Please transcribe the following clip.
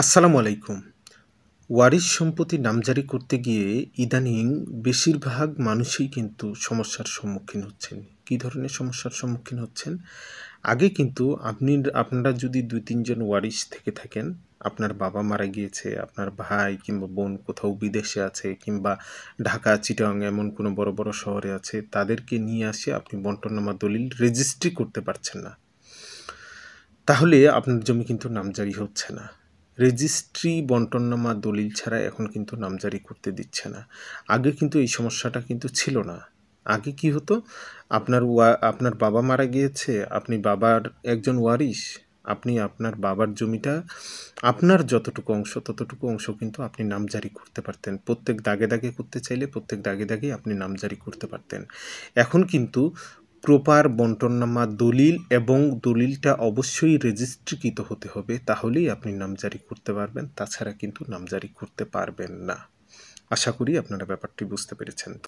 আসসালামু আলাইকুম। ওয়ারিশ সম্পত্তি নামজারি করতে গিয়ে ইদানিং বেশিরভাগ মানুষই কিন্তু সমস্যার সম্মুখীন হচ্ছেন। কী ধরনের সমস্যার সম্মুখীন হচ্ছেন? আগে কিন্তু আপনারা যদি ২-৩ জন ওয়ারিশ থেকে থাকেন, আপনার বাবা মারা গিয়েছে, আপনার ভাই কিংবা বোন কোথাও বিদেশে আছে কিংবা ঢাকা, চিটাগাং এমন কোনো বড়, বড় শহরে আছে, তাদেরকে নিয়ে আসে আপনি বন্টননামা দলিল রেজিস্ট্রি করতে পারছেন না। তাহলে আপনার জমি কিন্তু নামজারি হচ্ছে না। রেজিস্ট্রি, বন্টননামা, দলিল ছাড়া এখন কিন্তু নামজারি করতে দিচ্ছে না। আগে কিন্তু এই সমস্যাটা কিন্তু ছিল না। আগে কি হতো? আপনার বাবা মারা গিয়েছে, আপনি বাবার একজন ওয়ারিশ, আপনি আপনার বাবার জমিটা আপনার যতটুকু অংশ ততটুকু অংশ কিন্তু আপনি নামজারি করতে পারতেন। প্রত্যেক দাগে, দাগে করতে চাইলে প্রত্যেক দাগে, দাগেই আপনি নামজারি করতে পারতেন। এখন কিন্তু প্রপার বন্টননামা দলিল এবং দলিলটা অবশ্যই রেজিস্ট্রিকৃত হতে হবে, তাহলেই আপনি নামজারি করতে পারবেন। তাছাড়া কিন্তু নামজারি করতে পারবেন না। আশা করি আপনারা ব্যাপারটি বুঝতে পেরেছেন।